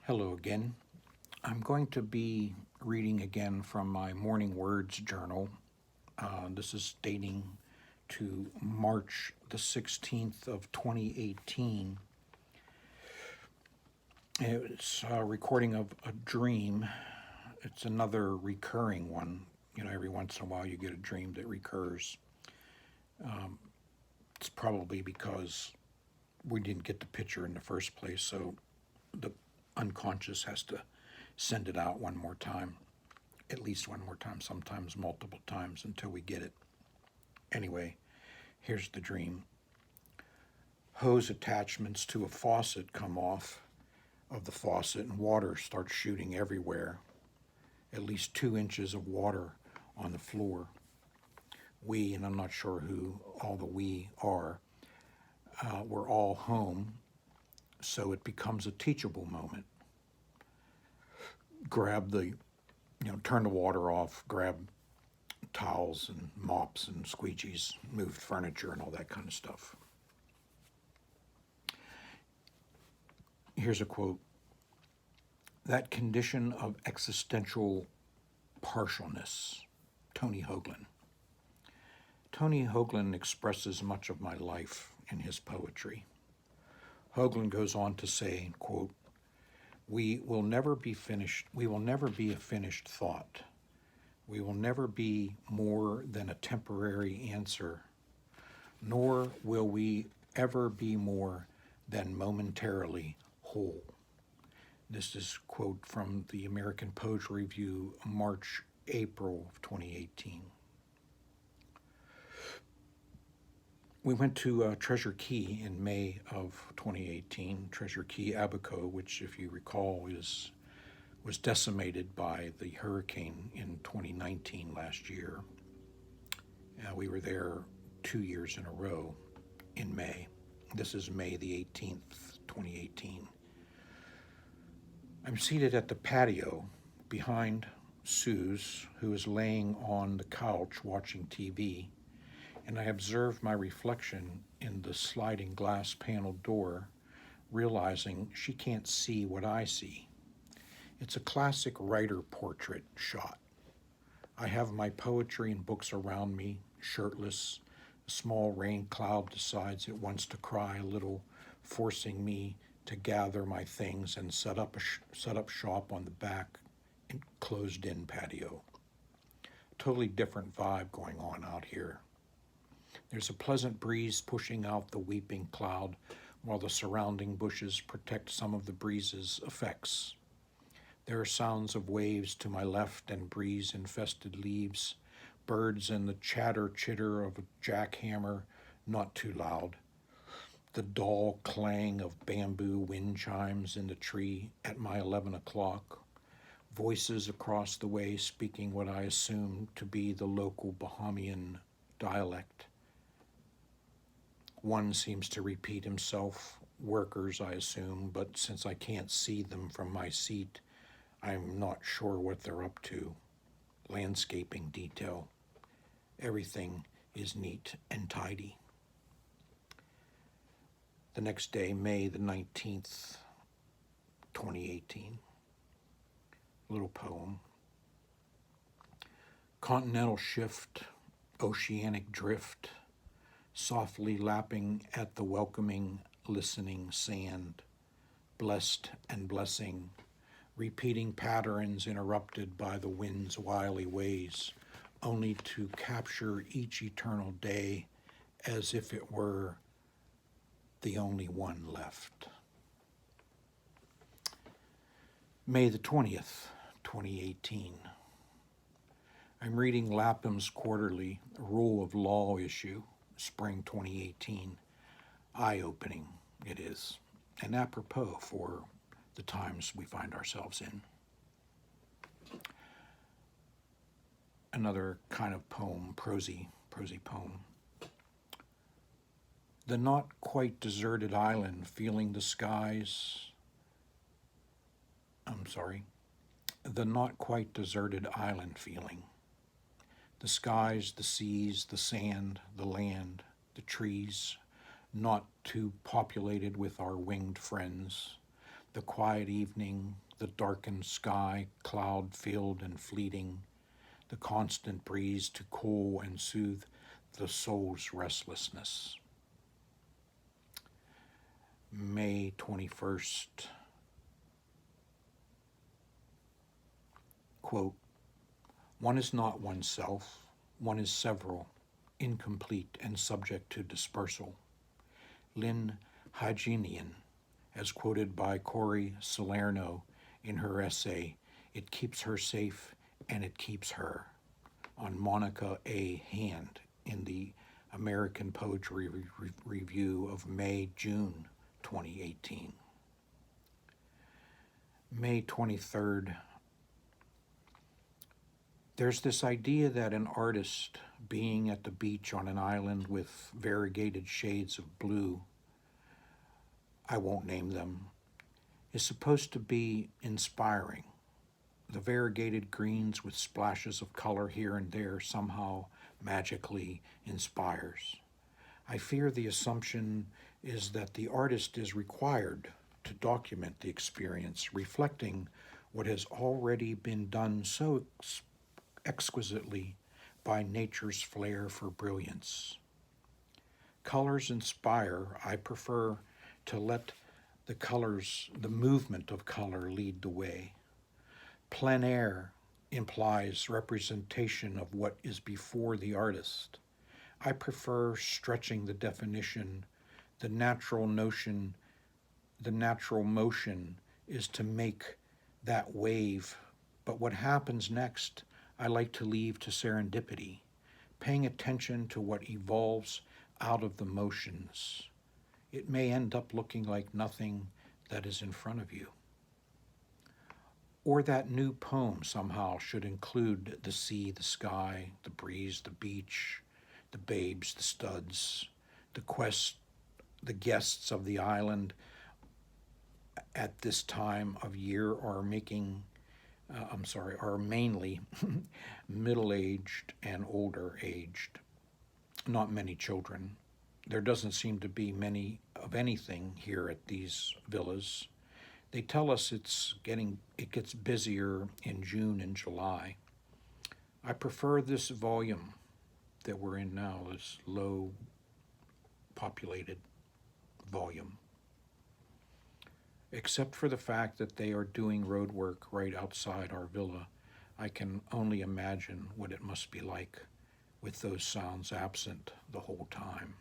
Hello again. I'm going to be reading again from my Morning Words journal. This is dating to March the 16th of 2018. It's a recording of a dream. It's another recurring one. Every once in a while you get a dream that recurs. It's probably because we didn't get the picture in the first place, so the unconscious has to send it out one more time, at least one more time, sometimes multiple times until we get it. Anyway, here's the dream. Hose attachments to a faucet come off of the faucet and water starts shooting everywhere. At least 2 inches of water on the floor. We, and I'm not sure who all the we are, we're all home, so it becomes a teachable moment. Turn the water off, grab towels and mops and squeegees, moved furniture and all that kind of stuff. Here's a quote. That condition of existential partialness, Tony Hoagland. Tony Hoagland expresses much of my life in his poetry. Hoagland goes on to say, quote, we will never be a finished thought. We will never be more than a temporary answer, nor will we ever be more than momentarily whole. This is a quote from the American Poetry Review, March, April of 2018. We went to Treasure Cay in May of 2018, Treasure Cay, Abaco, which, if you recall, was decimated by the hurricane in 2019 last year. We were there 2 years in a row in May. This is May the 18th, 2018. I'm seated at the patio behind Suze, who is laying on the couch watching TV, and I observe my reflection in the sliding glass panel door, realizing she can't see what I see. It's a classic writer portrait shot. I have my poetry and books around me, shirtless. A small rain cloud decides it wants to cry a little, forcing me to gather my things and set up shop on the back and closed-in patio. Totally different vibe going on out here. There's a pleasant breeze pushing out the weeping cloud, while the surrounding bushes protect some of the breeze's effects. There are sounds of waves to my left and breeze-infested leaves, birds and the chitter of a jackhammer, not too loud. The dull clang of bamboo wind chimes in the tree at my 11 o'clock. Voices across the way speaking what I assume to be the local Bahamian dialect. One seems to repeat himself, workers I assume, but since I can't see them from my seat, I'm not sure what they're up to. Landscaping detail. Everything is neat and tidy. The next day, May the 19th, 2018. Little poem. Continental shift, oceanic drift, softly lapping at the welcoming, listening sand, blessed and blessing, repeating patterns interrupted by the wind's wily ways, only to capture each eternal day as if it were the only one left. May the 20th, 2018. I'm reading Lapham's Quarterly, a Rule of Law issue, spring 2018. Eye-opening it is, and apropos for the times we find ourselves in. Another kind of poem, prosy poem. The not quite deserted island feeling the skies. The not quite deserted island feeling. The skies, the seas, the sand, the land, the trees, not too populated with our winged friends. The quiet evening, the darkened sky, cloud filled and fleeting, the constant breeze to cool and soothe the soul's restlessness. May 21st, quote, one is not oneself, one is several, incomplete and subject to dispersal. Lynn Hygenian, as quoted by Corey Salerno in her essay, It Keeps Her Safe and It Keeps Her, on Monica A. Hand in the American Poetry Review of May-June 2018. May 23rd, there's this idea that an artist being at the beach on an island with variegated shades of blue, I won't name them, is supposed to be inspiring. The variegated greens with splashes of color here and there somehow magically inspires. I fear the assumption is that the artist is required to document the experience, reflecting what has already been done so exquisitely by nature's flair for brilliance. Colors inspire. I prefer to let the colors, the movement of color, lead the way. Plein air implies representation of what is before the artist. I prefer stretching the definition. The natural motion is to make that wave, but what happens next, I like to leave to serendipity, paying attention to what evolves out of the motions. It may end up looking like nothing that is in front of you. Or that new poem somehow should include the sea, the sky, the breeze, the beach, the babes, the studs, the guests of the island at this time of year are mainly middle-aged and older-aged, not many children. There doesn't seem to be many of anything here at these villas. They tell us it gets busier in June and July. I prefer this volume that we're in now, this low populated volume. Except for the fact that they are doing road work right outside our villa, I can only imagine what it must be like with those sounds absent the whole time.